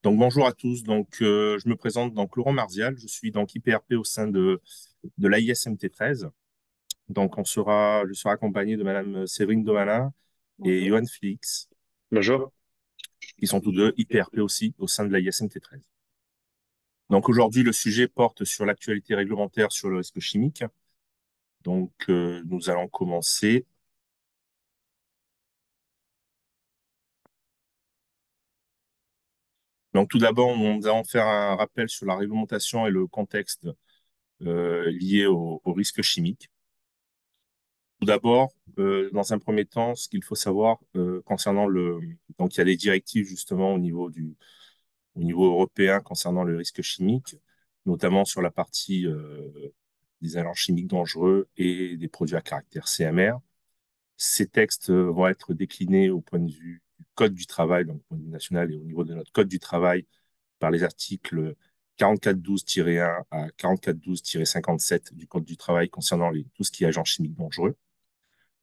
Donc bonjour à tous. Je me présente Laurent Marzial. Je suis IPRP au sein de l'AISMT 13. Je serai accompagné de Madame Séverine Domalin et Bonjour. Johan Félix, Bonjour. qui sont tous deux IPRP aussi au sein de l'AISMT 13. Donc aujourd'hui, le sujet porte sur l'actualité réglementaire sur le risque chimique. Nous allons commencer. Donc tout d'abord, nous allons faire un rappel sur la réglementation et le contexte lié au risque chimique. Tout d'abord, dans un premier temps, ce qu'il faut savoir concernant donc il y a des directives justement au niveau européen concernant le risque chimique, notamment sur la partie des agents chimiques dangereux et des produits à caractère CMR. Ces textes vont être déclinés au point de vue du Code du travail, donc au point de vue national et au niveau de notre Code du travail par les articles 4412-1 à 4412-57 du Code du travail concernant tout ce qui est agents chimiques dangereux.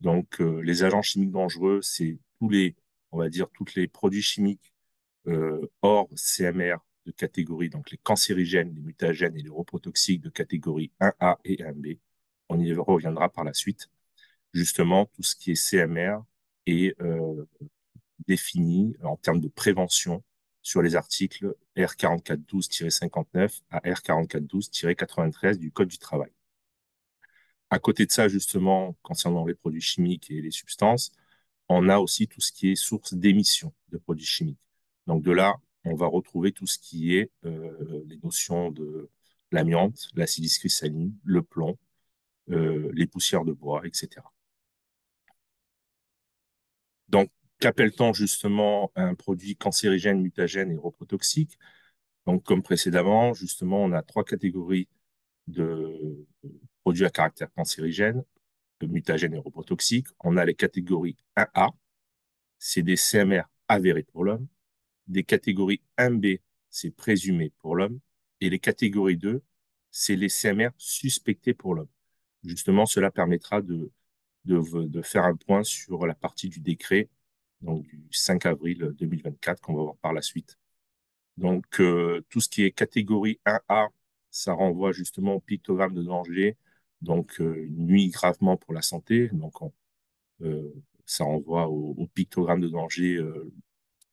Les agents chimiques dangereux, c'est on va dire, tous les produits chimiques hors CMR de catégorie, donc les cancérigènes, les mutagènes et les reprotoxiques de catégorie 1A et 1B. On y reviendra par la suite. Justement, tout ce qui est CMR est défini en termes de prévention sur les articles R4412-59 à R4412-93 du Code du travail. À côté de ça, justement, concernant les produits chimiques et les substances, on a aussi tout ce qui est source d'émission de produits chimiques. Donc de là, on va retrouver tout ce qui est les notions de l'amiante, l'acide cristalline, le plomb, les poussières de bois, etc. Donc, qu'appelle-t-on justement un produit cancérigène, mutagène et reprotoxique? Donc, comme précédemment, justement, on a trois catégories de produits à caractère cancérigène, mutagène et reprotoxique. On a les catégories 1A, c'est des CMR avérés pour l'homme. Des catégories 1B, c'est présumé pour l'homme. Et les catégories 2, c'est les CMR suspectés pour l'homme. Justement, cela permettra de faire un point sur la partie du décret, donc du 5 avril 2024, qu'on va voir par la suite. Tout ce qui est catégorie 1A, ça renvoie justement au pictogramme de danger, une nuit gravement pour la santé. Euh, Ça renvoie au pictogramme de danger,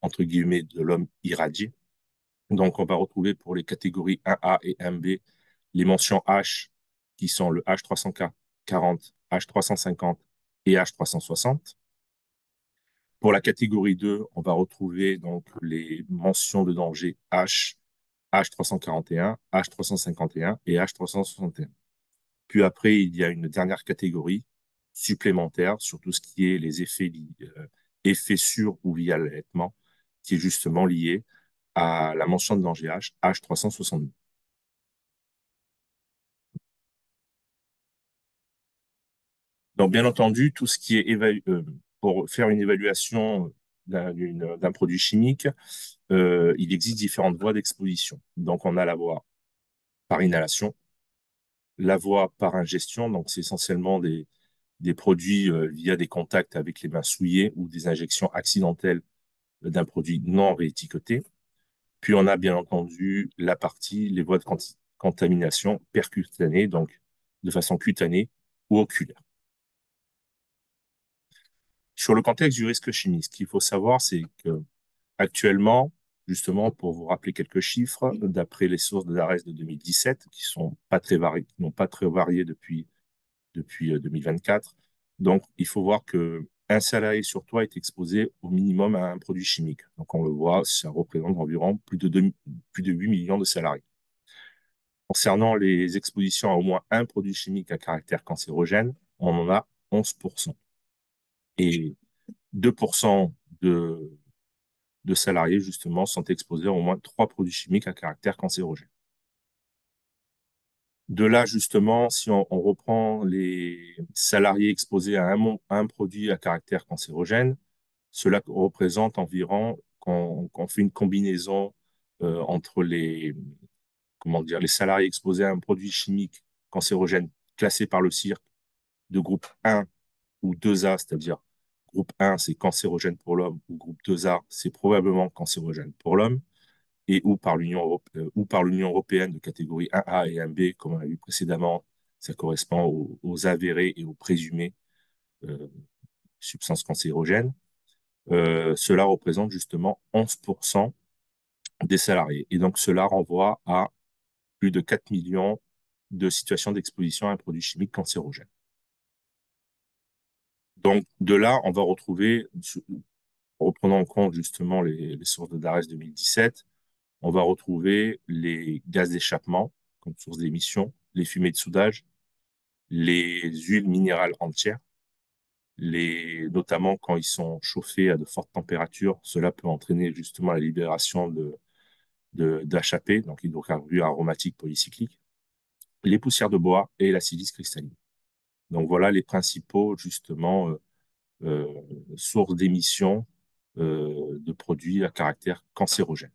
entre guillemets, de l'homme irradié. Donc, on va retrouver pour les catégories 1A et 1B les mentions H qui sont le H340, H350 et H360. Pour la catégorie 2, on va retrouver donc les mentions de danger H, H341, H351 et H361. Puis après, il y a une dernière catégorie supplémentaire sur tout ce qui est les effets sur ou via l'allaitement, qui est justement lié à la mention de danger H, H362. Donc, bien entendu, tout ce qui est pour faire une évaluation d'un produit chimique, il existe différentes voies d'exposition. Donc, on a la voie par inhalation, la voie par ingestion, donc c'est essentiellement des produits via des contacts avec les mains souillées ou des injections accidentelles d'un produit non réétiqueté. Puis on a bien entendu les voies de contamination percutanée, donc de façon cutanée ou oculaire. Sur le contexte du risque chimique, ce qu'il faut savoir, c'est que actuellement, justement, pour vous rappeler quelques chiffres, d'après les sources de l'ARES de 2017, qui sont pas très variées, qui n'ont pas très varié depuis 2024, donc il faut voir que un salarié sur trois est exposé au minimum à un produit chimique. Donc on le voit, ça représente environ plus de 8 millions de salariés. Concernant les expositions à au moins un produit chimique à caractère cancérogène, on en a 11%. Et 2% de salariés, justement, sont exposés à au moins trois produits chimiques à caractère cancérogène. De là, justement, si on reprend les salariés exposés à un produit à caractère cancérogène, cela représente environ, quand on fait une combinaison entre comment dire, les salariés exposés à un produit chimique cancérogène classé par le CIRC de groupe 1 ou 2A, c'est-à-dire groupe 1, c'est cancérogène pour l'homme, ou groupe 2A, c'est probablement cancérogène pour l'homme. et ou par l'Union européenne de catégorie 1A et 1B, comme on a vu précédemment, ça correspond aux avérés et aux présumés euh, substances cancérogènes. Cela représente justement 11% des salariés. Et donc, cela renvoie à plus de 4 millions de situations d'exposition à un produit chimique cancérogène. Donc, de là, on va retrouver, reprenant en compte justement les sources de DARES 2017, on va retrouver les gaz d'échappement comme source d'émission, les fumées de soudage, les huiles minérales entières, notamment quand ils sont chauffés à de fortes températures, cela peut entraîner justement la libération d'HAP, donc hydrocarbures aromatiques polycycliques, les poussières de bois et la silice cristalline. Donc voilà les principaux justement euh, sources d'émissions de produits à caractère cancérogène.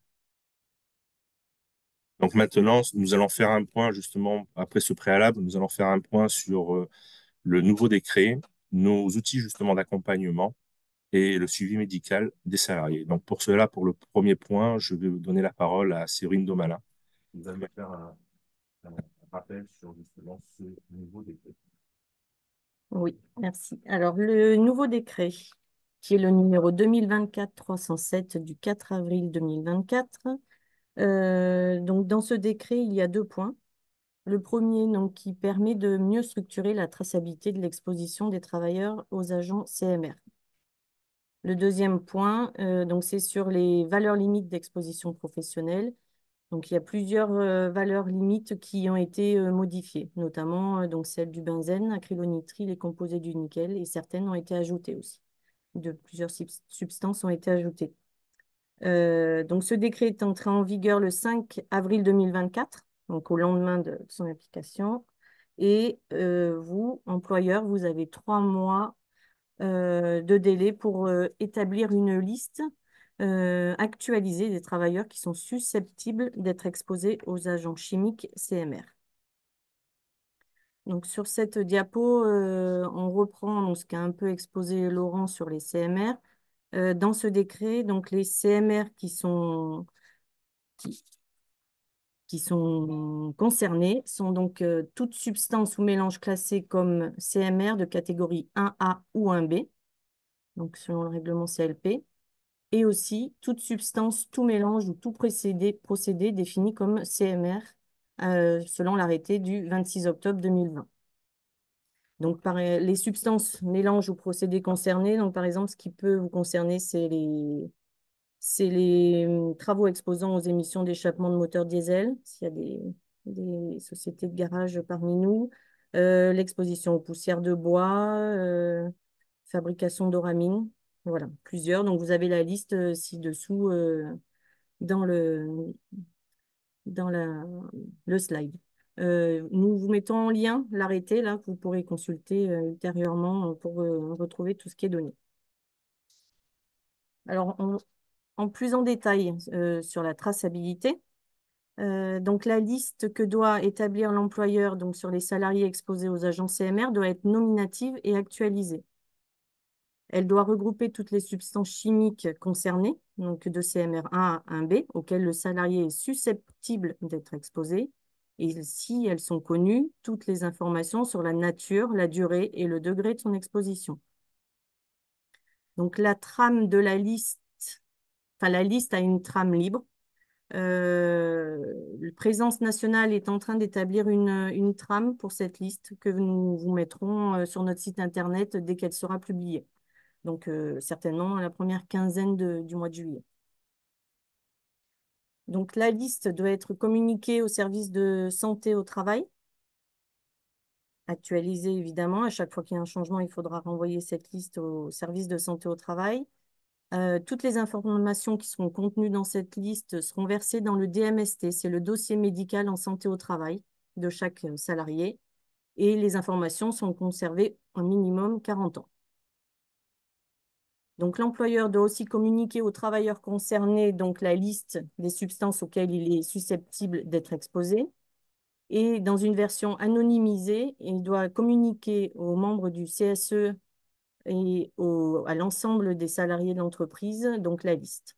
Donc maintenant, nous allons faire un point justement après ce préalable, nous allons faire un point sur le nouveau décret, nos outils justement d'accompagnement et le suivi médical des salariés. Donc pour cela, pour le premier point, je vais vous donner la parole à Séverine Domala. Vous allez me faire un rappel sur justement ce nouveau décret. Oui, merci. Alors, le nouveau décret, qui est le numéro 2024-307 du 4 avril 2024, donc dans ce décret, il y a deux points. Le premier, donc, qui permet de mieux structurer la traçabilité de l'exposition des travailleurs aux agents CMR. Le deuxième point, donc, c'est sur les valeurs limites d'exposition professionnelle. Donc, il y a plusieurs valeurs limites qui ont été modifiées, notamment donc celle du benzène, acrylonitrile, les composés du nickel, et certaines ont été ajoutées aussi. Plusieurs substances ont été ajoutées. Donc, ce décret est entré en vigueur le 5 avril 2024, donc au lendemain de son application. Et vous, employeur, vous avez 3 mois de délai pour établir une liste actualisée des travailleurs qui sont susceptibles d'être exposés aux agents chimiques CMR. Donc, sur cette diapo, on reprend donc, ce qu'a un peu exposé Laurent sur les CMR. Dans ce décret, donc, les CMR qui, qui sont concernés sont donc toute substance ou mélange classé comme CMR de catégorie 1A ou 1B, donc selon le règlement CLP, et aussi toute substance, tout mélange ou tout procédé défini comme CMR selon l'arrêté du 26 octobre 2020. Donc, les substances, mélanges ou procédés concernés, donc par exemple, ce qui peut vous concerner, c'est les travaux exposant aux émissions d'échappement de moteurs diesel, s'il y a des sociétés de garage parmi nous, l'exposition aux poussières de bois, fabrication d'oramine, voilà, plusieurs. Donc, vous avez la liste ci-dessous dans le slide. Nous vous mettons en lien l'arrêté là, que vous pourrez consulter ultérieurement pour retrouver tout ce qui est donné. Alors, en plus en détail sur la traçabilité, donc la liste que doit établir l'employeur donc sur les salariés exposés aux agents CMR doit être nominative et actualisée. Elle doit regrouper toutes les substances chimiques concernées, donc de CMR1 à 1B, auxquelles le salarié est susceptible d'être exposé, et si elles sont connues, toutes les informations sur la nature, la durée et le degré de son exposition. Donc la trame de la liste, enfin la liste a une trame libre. Présence nationale est en train d'établir une trame pour cette liste que nous vous mettrons sur notre site internet dès qu'elle sera publiée. Donc, certainement la première quinzaine du mois de juillet. Donc, la liste doit être communiquée au service de santé au travail, actualisée évidemment. À chaque fois qu'il y a un changement, il faudra renvoyer cette liste au service de santé au travail. Toutes les informations qui seront contenues dans cette liste seront versées dans le DMST, c'est le dossier médical en santé au travail de chaque salarié. Et les informations sont conservées un minimum 40 ans. Donc, l'employeur doit aussi communiquer aux travailleurs concernés donc, la liste des substances auxquelles il est susceptible d'être exposé. Et dans une version anonymisée, il doit communiquer aux membres du CSE et à l'ensemble des salariés de l'entreprise, donc la liste.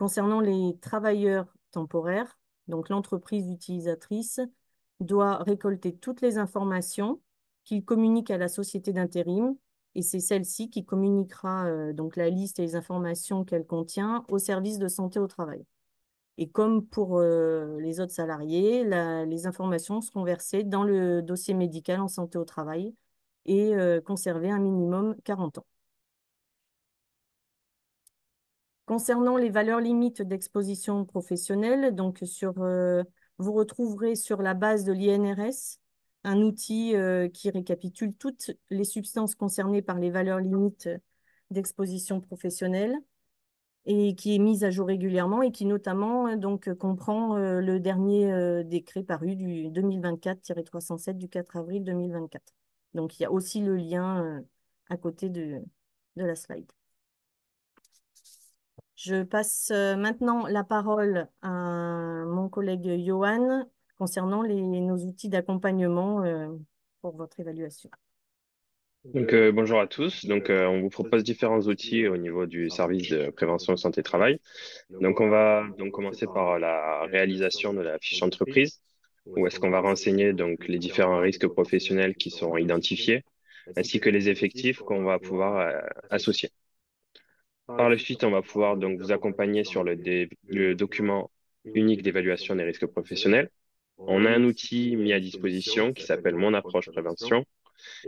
Concernant les travailleurs temporaires, donc l'entreprise utilisatrice doit récolter toutes les informations qu'il communique à la société d'intérim et c'est celle-ci qui communiquera donc la liste et les informations qu'elle contient au service de santé au travail. Et comme pour les autres salariés, les informations seront versées dans le dossier médical en santé au travail et conservées un minimum 40 ans. Concernant les valeurs limites d'exposition professionnelle, vous retrouverez sur la base de l'INRS un outil qui récapitule toutes les substances concernées par les valeurs limites d'exposition professionnelle et qui est mise à jour régulièrement et qui notamment comprend le dernier décret paru du 2024-307 du 4 avril 2024. Donc il y a aussi le lien à côté de la slide. Je passe maintenant la parole à mon collègue Johan concernant nos outils d'accompagnement pour votre évaluation. Donc, bonjour à tous. Donc, on vous propose différents outils au niveau du service de prévention santé travail. Donc, on va donc commencer par la réalisation de la fiche entreprise, où est-ce qu'on va renseigner donc les différents risques professionnels qui sont identifiés, ainsi que les effectifs qu'on va pouvoir associer. Par la suite, on va pouvoir donc vous accompagner sur le document unique d'évaluation des risques professionnels. On a un outil mis à disposition qui s'appelle Mon approche prévention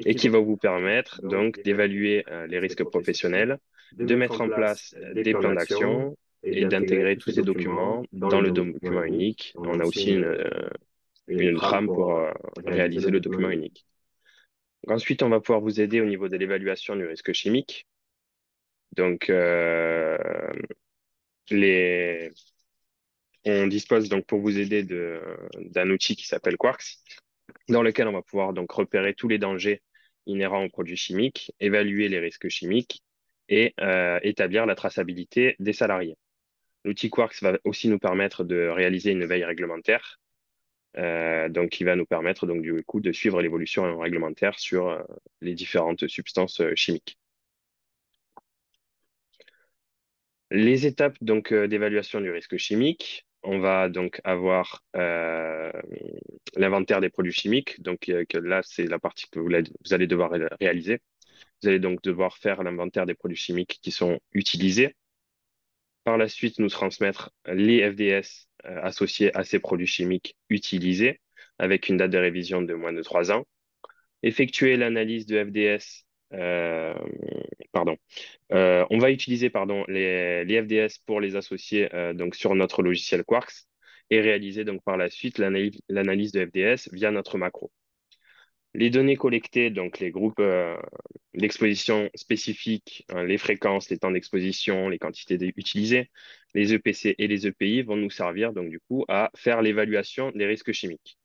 et qui va vous permettre donc d'évaluer les risques professionnels, de mettre en place des plans d'action et d'intégrer tous ces documents dans le document unique. On a aussi une trame pour réaliser le document unique. Donc, ensuite, on va pouvoir vous aider au niveau de l'évaluation du risque chimique. Donc, on dispose donc pour vous aider d'un outil qui s'appelle Quarks, dans lequel on va pouvoir donc repérer tous les dangers inhérents aux produits chimiques, évaluer les risques chimiques et établir la traçabilité des salariés. L'outil Quarks va aussi nous permettre de réaliser une veille réglementaire, donc qui va nous permettre donc du coup de suivre l'évolution réglementaire sur les différentes substances chimiques. Les étapes donc d'évaluation du risque chimique, on va donc avoir l'inventaire des produits chimiques. Donc que là, c'est la partie que vous allez devoir réaliser. Vous allez donc devoir faire l'inventaire des produits chimiques qui sont utilisés. Par la suite, nous transmettre les FDS associés à ces produits chimiques utilisés avec une date de révision de moins de 3 ans. Effectuer l'analyse de FDS, pardon, on va utiliser les FDS pour les associer donc sur notre logiciel Quarks et réaliser donc par la suite l'analyse de FDS via notre macro. Les données collectées, donc les groupes d'exposition spécifiques, les fréquences, les temps d'exposition, les quantités utilisées, les EPC et les EPI vont nous servir donc du coup à faire l'évaluation des risques chimiques.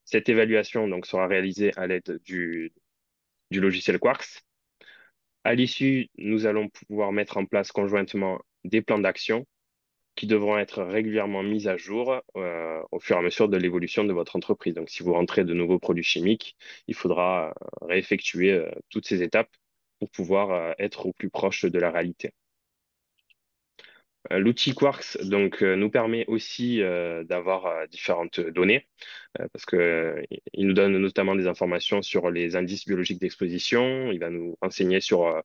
Cette évaluation donc sera réalisée à l'aide du logiciel Quarks. À l'issue, nous allons pouvoir mettre en place conjointement des plans d'action qui devront être régulièrement mis à jour au fur et à mesure de l'évolution de votre entreprise. Donc, si vous rentrez de nouveaux produits chimiques, il faudra réeffectuer toutes ces étapes pour pouvoir être au plus proche de la réalité. L'outil Quarks donc, nous permet aussi d'avoir différentes données parce que il nous donne notamment des informations sur les indices biologiques d'exposition. Il va nous renseigner sur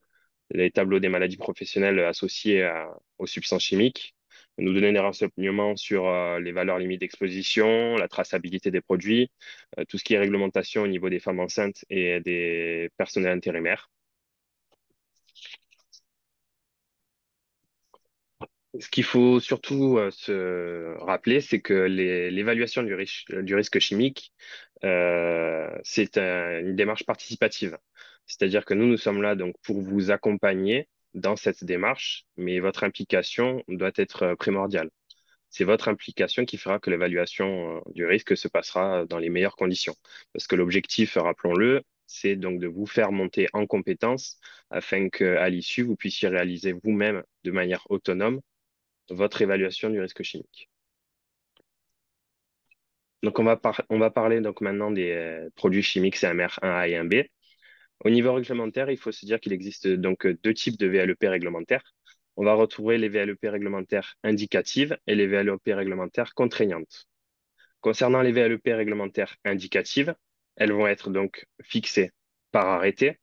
les tableaux des maladies professionnelles associées aux substances chimiques, nous donner des renseignements sur les valeurs limites d'exposition, la traçabilité des produits, tout ce qui est réglementation au niveau des femmes enceintes et des personnels intérimaires. Ce qu'il faut surtout se rappeler, c'est que l'évaluation du risque chimique, c'est une démarche participative. C'est-à-dire que nous sommes là donc pour vous accompagner dans cette démarche, mais votre implication doit être primordiale. C'est votre implication qui fera que l'évaluation du risque se passera dans les meilleures conditions. Parce que l'objectif, rappelons-le, c'est donc de vous faire monter en compétences afin qu'à l'issue, vous puissiez réaliser vous-même de manière autonome votre évaluation du risque chimique. Donc, on va parler donc maintenant des produits chimiques CMR 1A et 1B. Au niveau réglementaire, il faut se dire qu'il existe donc deux types de VLEP réglementaires. on va retrouver les VLEP réglementaires indicatives et les VLEP réglementaires contraignantes. Concernant les VLEP réglementaires indicatives, elles vont être donc fixées par arrêté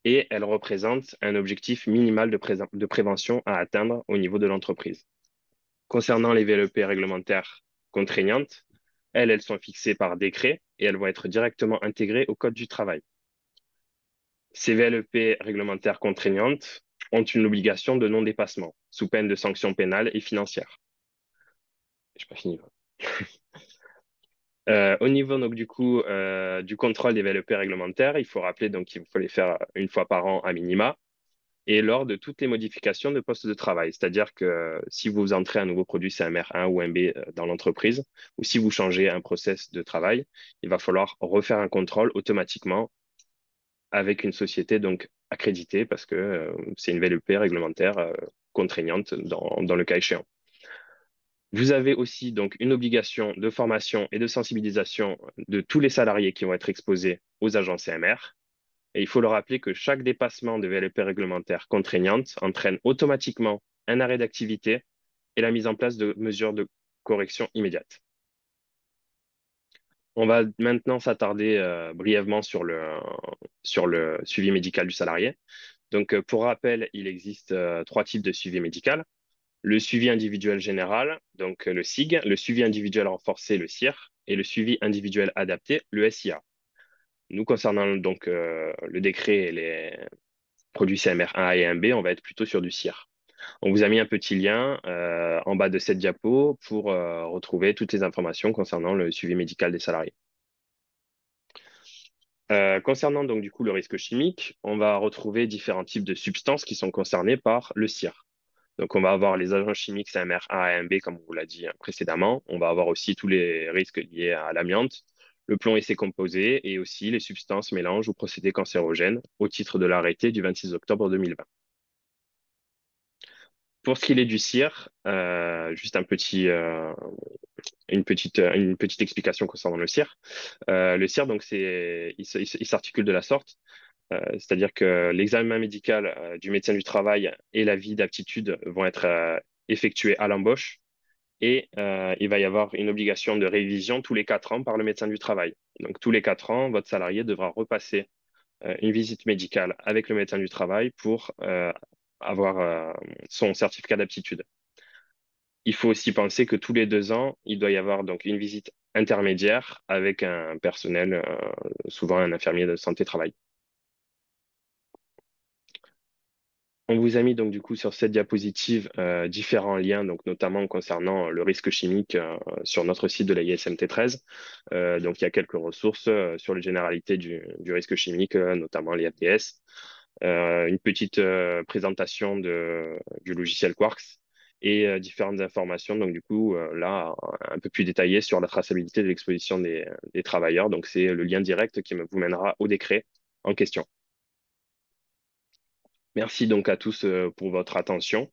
et elles représentent un objectif minimal de prévention à atteindre au niveau de l'entreprise. Concernant les VLEP réglementaires contraignantes, elles sont fixées par décret et elles vont être directement intégrées au Code du travail. Ces VLEP réglementaires contraignantes ont une obligation de non-dépassement, sous peine de sanctions pénales et financières. Je n'ai pas fini. Au niveau donc, du coup du contrôle des VLEP réglementaires, il faut rappeler donc qu'il faut les faire une fois par an à minima et lors de toutes les modifications de poste de travail. C'est-à-dire que si vous entrez un nouveau produit CMR1 ou 1B dans l'entreprise, ou si vous changez un process de travail, il va falloir refaire un contrôle automatiquement avec une société donc accréditée parce que c'est une VLEP réglementaire contraignante dans le cas échéant. Vous avez aussi donc une obligation de formation et de sensibilisation de tous les salariés qui vont être exposés aux agents CMR. Et il faut leur rappeler que chaque dépassement de VLEP réglementaire contraignante entraîne automatiquement un arrêt d'activité et la mise en place de mesures de correction immédiate. On va maintenant s'attarder brièvement sur le suivi médical du salarié. Donc, pour rappel, il existe trois types de suivi médical. Le suivi individuel général, donc le SIG, le suivi individuel renforcé, le SIR, et le suivi individuel adapté, le SIA. Nous, concernant donc le décret et les produits CMR 1A et 1B, on va être plutôt sur du SIR. On vous a mis un petit lien en bas de cette diapo pour retrouver toutes les informations concernant le suivi médical des salariés. Concernant donc du coup le risque chimique, on va retrouver différents types de substances qui sont concernées par le SIR. Donc on va avoir les agents chimiques CMR A et 1B comme on vous l'a dit précédemment. On va avoir aussi tous les risques liés à l'amiante, le plomb et ses composés et aussi les substances, mélanges ou procédés cancérogènes au titre de l'arrêté du 26 octobre 2020. Pour ce qui est du CIR, juste une petite explication concernant le CIR. Le CIR, donc, il s'articule de la sorte, c'est-à-dire que l'examen médical du médecin du travail et l'avis d'aptitude vont être effectués à l'embauche et il va y avoir une obligation de révision tous les 4 ans par le médecin du travail. Donc, tous les 4 ans, votre salarié devra repasser une visite médicale avec le médecin du travail pour avoir son certificat d'aptitude. Il faut aussi penser que tous les 2 ans, il doit y avoir donc une visite intermédiaire avec un personnel, souvent un infirmier de santé-travail. On vous a mis donc du coup sur cette diapositive différents liens, donc notamment concernant le risque chimique sur notre site de la ISMT 13. Donc il y a quelques ressources sur les généralités du risque chimique, notamment les FDS. Une petite présentation du logiciel Quarks et différentes informations, donc du coup là un peu plus détaillées sur la traçabilité de l'exposition des travailleurs. Donc c'est le lien direct qui vous mènera au décret en question. Merci donc à tous pour votre attention.